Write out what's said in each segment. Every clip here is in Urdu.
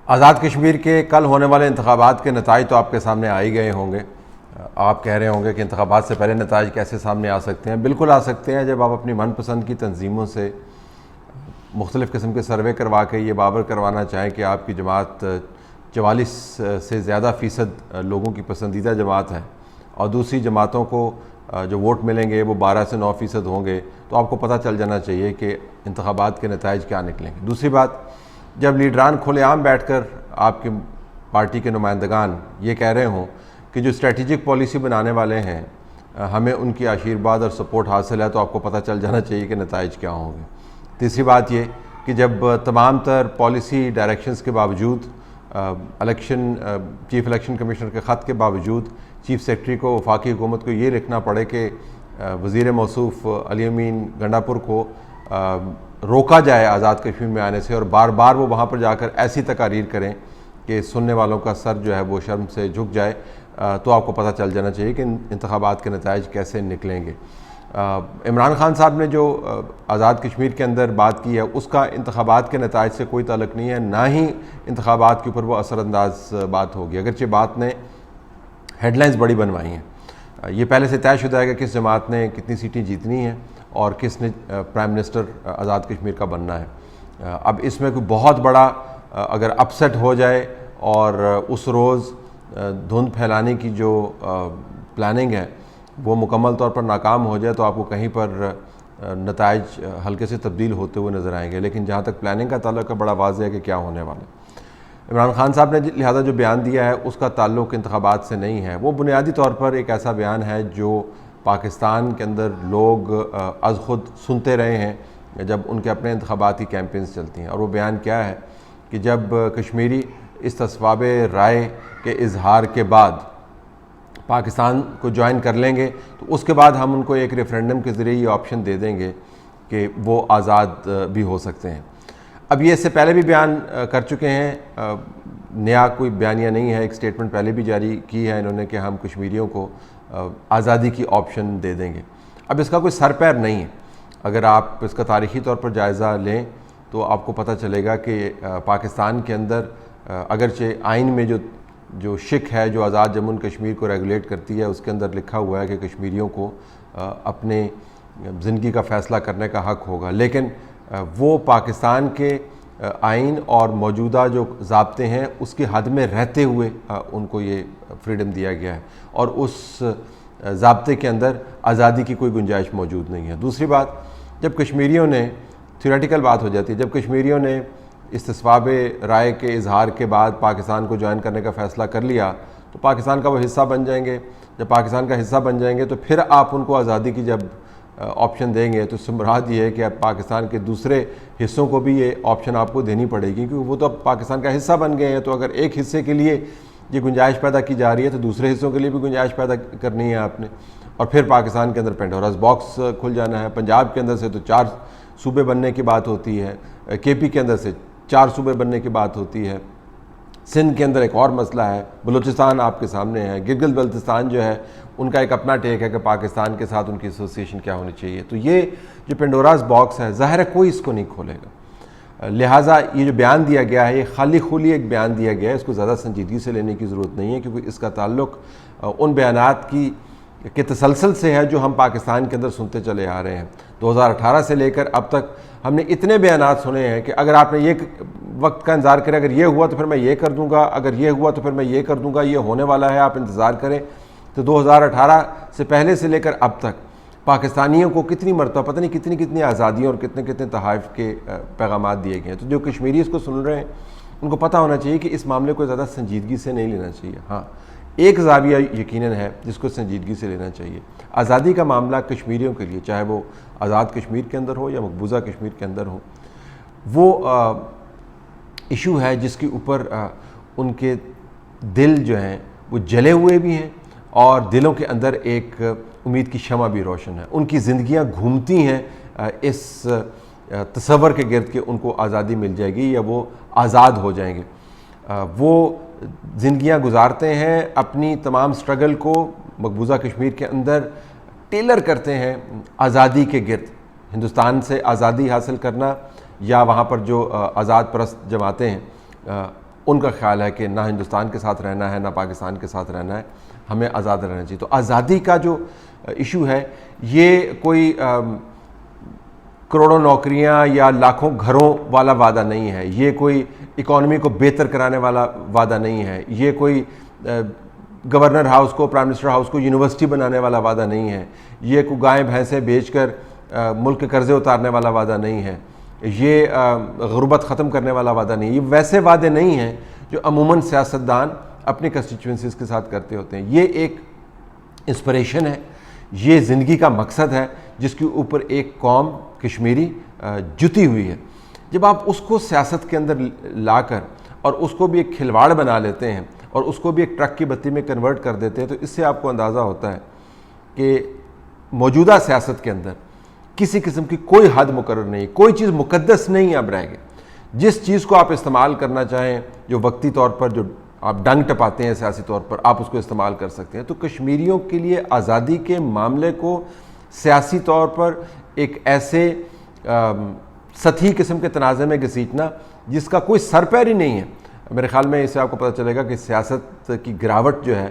آزاد کشمیر کے کل ہونے والے انتخابات کے نتائج تو آپ کے سامنے آ ہی گئے ہوں گے۔ آپ کہہ رہے ہوں گے کہ انتخابات سے پہلے نتائج کیسے سامنے آ سکتے ہیں؟ بالکل آ سکتے ہیں، جب آپ اپنی من پسند کی تنظیموں سے مختلف قسم کے سروے کروا کے یہ باور کروانا چاہیں کہ آپ کی جماعت 44 سے زیادہ فیصد لوگوں کی پسندیدہ جماعت ہے، اور دوسری جماعتوں کو جو ووٹ ملیں گے وہ 12 سے 9% ہوں گے، تو آپ کو پتہ چل جانا چاہیے کہ انتخابات کے نتائج کیا نکلیں گے۔ دوسری بات، جب لیڈران کھلے عام بیٹھ کر آپ کی پارٹی کے نمائندگان یہ کہہ رہے ہوں کہ جو اسٹریٹجک پالیسی بنانے والے ہیں ہمیں ان کی آشیرواد اور سپورٹ حاصل ہے، تو آپ کو پتہ چل جانا چاہیے کہ نتائج کیا ہوں گے۔ تیسری بات یہ کہ جب تمام تر پالیسی ڈائریکشنز کے باوجود چیف الیکشن کمشنر کے خط کے باوجود چیف سیکرٹری کو، وفاقی حکومت کو یہ لکھنا پڑے کہ وزیر موصوف علی امین گنڈاپور کو روکا جائے آزاد کشمیر میں آنے سے، اور بار بار وہ وہاں پر جا کر ایسی تقاریر کریں کہ سننے والوں کا سر جو ہے وہ شرم سے جھک جائے، تو آپ کو پتہ چل جانا چاہیے کہ انتخابات کے نتائج کیسے نکلیں گے۔ عمران خان صاحب نے جو آزاد کشمیر کے اندر بات کی ہے اس کا انتخابات کے نتائج سے کوئی تعلق نہیں ہے، نہ ہی انتخابات کے اوپر وہ اثر انداز بات ہوگی، اگرچہ بات نے ہیڈ لائنز بڑی بنوائی ہیں۔ یہ پہلے سے طے شدہ ہے کہ کس جماعت نے کتنی سیٹیں جیتنی ہیں اور کس نے پرائم منسٹر آزاد کشمیر کا بننا ہے۔ اب اس میں کوئی بہت بڑا اگر اپسیٹ ہو جائے اور اس روز دھند پھیلانے کی جو پلاننگ ہے وہ مکمل طور پر ناکام ہو جائے، تو آپ کو کہیں پر نتائج ہلکے سے تبدیل ہوتے ہوئے نظر آئیں گے، لیکن جہاں تک پلاننگ کا تعلق ہے بڑا واضح ہے کہ کیا ہونے والا ہے۔ عمران خان صاحب نے لہٰذا جو بیان دیا ہے اس کا تعلق انتخابات سے نہیں ہے، وہ بنیادی طور پر ایک ایسا بیان ہے جو پاکستان کے اندر لوگ از خود سنتے رہے ہیں جب ان کے اپنے انتخاباتی کیمپینز چلتی ہیں، اور وہ بیان کیا ہے کہ جب کشمیری استصواب رائے کے اظہار کے بعد پاکستان کو جوائن کر لیں گے تو اس کے بعد ہم ان کو ایک ریفرینڈم کے ذریعے یہ آپشن دے دیں گے کہ وہ آزاد بھی ہو سکتے ہیں۔ اب یہ اس سے پہلے بھی بیان کر چکے ہیں، نیا کوئی بیانیہ نہیں ہے، ایک سٹیٹمنٹ پہلے بھی جاری کی ہے انہوں نے کہ ہم کشمیریوں کو آزادی کی آپشن دے دیں گے۔ اب اس کا کوئی سر پیر نہیں ہے، اگر آپ اس کا تاریخی طور پر جائزہ لیں تو آپ کو پتہ چلے گا کہ پاکستان کے اندر اگرچہ آئین میں جو شک ہے جو آزاد جموں کشمیر کو ریگولیٹ کرتی ہے اس کے اندر لکھا ہوا ہے کہ کشمیریوں کو اپنے زندگی کا فیصلہ کرنے کا حق ہوگا، لیکن وہ پاکستان کے آئین اور موجودہ جو ضابطے ہیں اس کی حد میں رہتے ہوئے ان کو یہ فریڈم دیا گیا ہے، اور اس ضابطے کے اندر آزادی کی کوئی گنجائش موجود نہیں ہے۔ دوسری بات، جب کشمیریوں نے تھیوریٹیکل بات ہو جاتی ہے، جب کشمیریوں نے استصواب رائے کے اظہار کے بعد پاکستان کو جوائن کرنے کا فیصلہ کر لیا تو پاکستان کا وہ حصہ بن جائیں گے، جب پاکستان کا حصہ بن جائیں گے تو پھر آپ ان کو آزادی کی جب آپشن دیں گے تو اس سے مراد یہ ہے کہ اب پاکستان کے دوسرے حصوں کو بھی یہ آپشن آپ کو دینی پڑے گی، کیونکہ وہ تو اب پاکستان کا حصہ بن گئے ہیں، تو اگر ایک حصے کے لیے یہ گنجائش پیدا کی جا رہی ہے تو دوسرے حصوں کے لیے بھی گنجائش پیدا کرنی ہے آپ نے، اور پھر پاکستان کے اندر پینڈوراز باکس کھل جانا ہے۔ پنجاب کے اندر سے تو 4 صوبے بننے کی بات ہوتی ہے، کے پی کے اندر سے 4 صوبے بننے کی بات ہوتی ہے، سندھ کے اندر ایک اور مسئلہ ہے، بلوچستان آپ کے سامنے ہے، گلگت بلتستان جو ہے ان کا ایک اپنا ٹیک ہے کہ پاکستان کے ساتھ ان کی ایسوسیشن کیا ہونی چاہیے۔ تو یہ جو پینڈوراز باکس ہے ظاہر ہے کوئی اس کو نہیں کھولے گا، لہٰذا یہ جو بیان دیا گیا ہے یہ خالی خولی ایک بیان دیا گیا ہے، اس کو زیادہ سنجیدگی سے لینے کی ضرورت نہیں ہے، کیونکہ اس کا تعلق ان بیانات کے تسلسل سے ہے جو ہم پاکستان کے اندر سنتے چلے آ رہے ہیں۔ 2018 سے لے کر اب تک ہم نے اتنے بیانات سنے ہیں کہ اگر آپ نے یہ وقت کا انتظار کریں، اگر یہ ہوا تو پھر میں یہ کر دوں گا، اگر یہ ہوا تو پھر میں یہ کر دوں گا، یہ ہونے والا ہے، آپ انتظار کریں۔ تو 2018 سے پہلے سے لے کر اب تک پاکستانیوں کو کتنی مرتبہ پتہ نہیں کتنی آزادیوں اور کتنے تحائف کے پیغامات دیے گئے ہیں، تو جو کشمیری اس کو سن رہے ہیں ان کو پتہ ہونا چاہیے کہ اس معاملے کو زیادہ سنجیدگی سے نہیں لینا چاہیے۔ ہاں، ایک زاویہ یقیناً ہے جس کو سنجیدگی سے لینا چاہیے، آزادی کا معاملہ کشمیریوں کے لیے، چاہے وہ آزاد کشمیر کے اندر ہو یا مقبوضہ کشمیر کے اندر ہو، وہ ایشو ہے جس کے اوپر ان کے دل جو ہیں وہ جلے ہوئے بھی ہیں اور دلوں کے اندر ایک امید کی شمع بھی روشن ہے، ان کی زندگیاں گھومتی ہیں اس تصور کے گرد کہ ان کو آزادی مل جائے گی یا وہ آزاد ہو جائیں گے۔ وہ زندگیاں گزارتے ہیں، اپنی تمام سٹرگل کو مقبوضہ کشمیر کے اندر ٹیلر کرتے ہیں آزادی کے گرد، ہندوستان سے آزادی حاصل کرنا یا وہاں پر جو آزاد پرست جماعتیں ہیں ان کا خیال ہے کہ نہ ہندوستان کے ساتھ رہنا ہے نہ پاکستان کے ساتھ رہنا ہے، ہمیں آزاد رہنا چاہیے۔ تو آزادی کا جو ایشو ہے یہ کوئی کروڑوں نوکریاں یا لاکھوں گھروں والا وعدہ نہیں ہے، یہ کوئی اکانومی کو بہتر کرانے والا وعدہ نہیں ہے، یہ کوئی گورنر ہاؤس کو، پرائم منسٹر ہاؤس کو یونیورسٹی بنانے والا وعدہ نہیں ہے، یہ کوئی گائیں بھینسیں بیچ کر ملک کے قرضے اتارنے والا وعدہ نہیں ہے، یہ غربت ختم کرنے والا وعدہ نہیں ہے۔ یہ ویسے وعدے نہیں ہیں جو عموماً سیاستدان اپنی کنسٹیچوئنسیز کے ساتھ کرتے ہوتے ہیں۔ یہ ایک انسپریشن ہے، یہ زندگی کا مقصد ہے جس کے اوپر ایک قوم کشمیری جتی ہوئی ہے۔ جب آپ اس کو سیاست کے اندر لا کر اور اس کو بھی ایک کھلواڑ بنا لیتے ہیں اور اس کو بھی ایک ٹرک کی بتی میں کنورٹ کر دیتے ہیں، تو اس سے آپ کو اندازہ ہوتا ہے کہ موجودہ سیاست کے اندر کسی قسم کی کوئی حد مقرر نہیں، کوئی چیز مقدس نہیں اب رہ گئی۔ جس چیز کو آپ استعمال کرنا چاہیں، جو وقتی طور پر جو آپ ڈنگ ٹپاتے ہیں سیاسی طور پر، آپ اس کو استعمال کر سکتے ہیں۔ تو کشمیریوں کے لیے آزادی کے معاملے کو سیاسی طور پر ایک ایسے سطحی قسم کے تنازع میں گھسیٹنا جس کا کوئی سر پیر ہی نہیں ہے، میرے خیال میں اس سے آپ کو پتہ چلے گا کہ سیاست کی گراوٹ جو ہے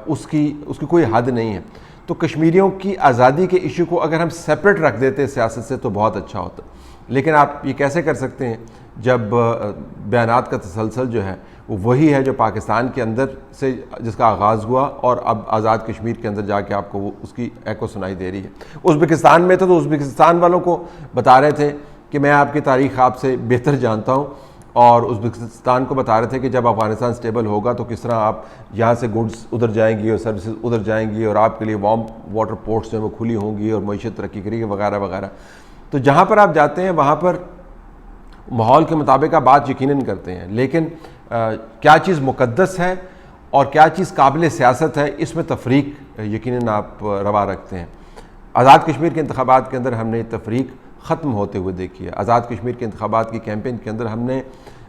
اس کی کوئی حد نہیں ہے۔ تو کشمیریوں کی آزادی کے ایشو کو اگر ہم سیپریٹ رکھ دیتے سیاست سے تو بہت اچھا ہوتا، لیکن آپ یہ کیسے کر سکتے ہیں جب بیانات کا تسلسل جو ہے وہ وہی ہے جو پاکستان کے اندر سے جس کا آغاز ہوا اور اب آزاد کشمیر کے اندر جا کے آپ کو وہ اس کی ایکو سنائی دے رہی ہے۔ ازبکستان میں تو ازبکستان والوں کو بتا رہے تھے کہ میں آپ کی تاریخ آپ سے بہتر جانتا ہوں، اور ازبکستان کو بتا رہے تھے کہ جب افغانستان سٹیبل ہوگا تو کس طرح آپ یہاں سے گڈز ادھر جائیں گی اور سروسز ادھر جائیں گی اور آپ کے لیے وارم واٹر پورٹس جو ہیں وہ کھلی ہوں گی اور معیشت ترقی کرے گی وغیرہ وغیرہ۔ تو جہاں پر آپ جاتے ہیں وہاں پر ماحول کے مطابق آپ بات یقیناً کرتے ہیں، لیکن کیا چیز مقدس ہے اور کیا چیز قابل سیاست ہے، اس میں تفریق یقیناً آپ روا رکھتے ہیں۔ آزاد کشمیر کے انتخابات کے اندر ہم نے تفریق ختم ہوتے ہوئے دیکھی ہے۔ آزاد کشمیر کے انتخابات کی کیمپین کے اندر ہم نے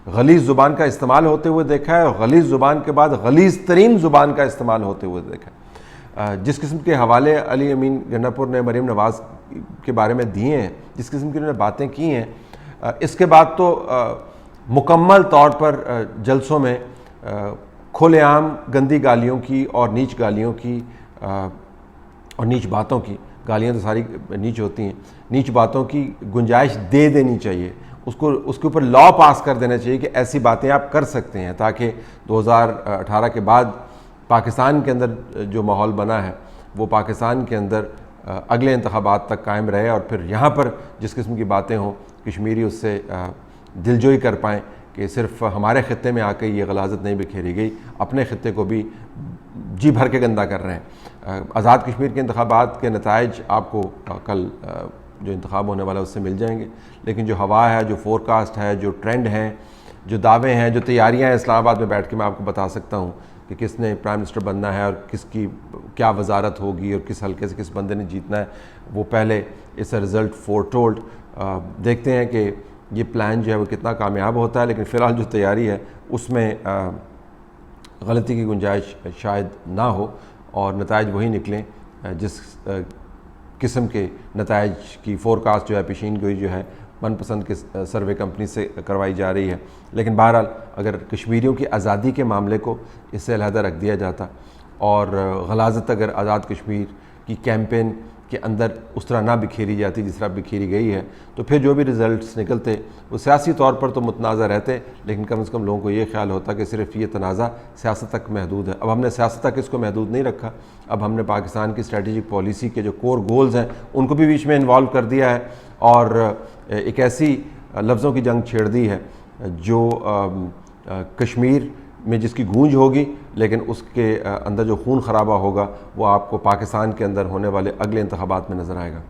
غلیظ زبان کا استعمال ہوتے ہوئے دیکھا ہے، اور غلیظ زبان کے بعد غلیظ ترین زبان کا استعمال ہوتے ہوئے دیکھا ہے۔ جس قسم کے حوالے علی امین گنڈاپور نے مریم نواز کے بارے میں دیے ہیں، جس قسم کی انہوں نے باتیں کی ہیں، اس کے بعد تو مکمل طور پر جلسوں میں کھلے عام گندی گالیوں کی اور نیچ گالیوں کی اور نیچ باتوں کی، گالیاں تو ساری نیچ ہوتی ہیں، نیچ باتوں کی گنجائش دے دینی چاہیے، اس کے اوپر لا پاس کر دینا چاہیے کہ ایسی باتیں آپ کر سکتے ہیں، تاکہ 2018 کے بعد پاکستان کے اندر جو ماحول بنا ہے وہ پاکستان کے اندر اگلے انتخابات تک قائم رہے، اور پھر یہاں پر جس قسم کی باتیں ہوں کشمیری اس سے دلجوئی کر پائیں کہ صرف ہمارے خطے میں آ کے یہ غلاظت نہیں بکھیری گئی، اپنے خطے کو بھی جی بھر کے گندہ کر رہے ہیں۔ آزاد کشمیر کے انتخابات کے نتائج آپ کو کل جو انتخاب ہونے والا ہے اس سے مل جائیں گے، لیکن جو ہوا ہے، جو فور کاسٹ ہے، جو ٹرینڈ ہیں، جو دعوے ہیں، جو تیاریاں ہیں، اسلام آباد میں بیٹھ کے میں آپ کو بتا سکتا ہوں کہ کس نے پرائم منسٹر بننا ہے اور کس کی کیا وزارت ہوگی اور کس حلقے سے کس بندے نے جیتنا ہے، وہ پہلے اس رزلٹ فور ٹولڈ۔ دیکھتے ہیں کہ یہ پلان جو ہے وہ کتنا کامیاب ہوتا ہے، لیکن فی الحال جو تیاری ہے اس میں غلطی کی گنجائش شاید نہ ہو اور نتائج وہی نکلیں جس قسم کے نتائج کی فور کاسٹ جو ہے، پیشین گوئی جو ہے من پسند کے سروے کمپنی سے کروائی جا رہی ہے۔ لیکن بہرحال اگر کشمیریوں کی آزادی کے معاملے کو اس سے علیحدہ رکھ دیا جاتا اور غلاظت اگر آزاد کشمیر کی کیمپین کے اندر اس طرح نہ بکھیری جاتی جس طرح بکھیری گئی ہے، تو پھر جو بھی رزلٹس نکلتے وہ سیاسی طور پر تو متنازع رہتے، لیکن کم از کم لوگوں کو یہ خیال ہوتا کہ صرف یہ تنازع سیاست تک محدود ہے۔ اب ہم نے سیاست تک اس کو محدود نہیں رکھا، اب ہم نے پاکستان کی اسٹریٹجک پالیسی کے جو کور گولز ہیں ان کو بھی بیچ میں انوالو کر دیا ہے، اور ایک ایسی لفظوں کی جنگ چھیڑ دی ہے جو کشمیر میں جس کی گونج ہوگی، لیکن اس کے اندر جو خون خرابہ ہوگا وہ آپ کو پاکستان کے اندر ہونے والے اگلے انتخابات میں نظر آئے گا۔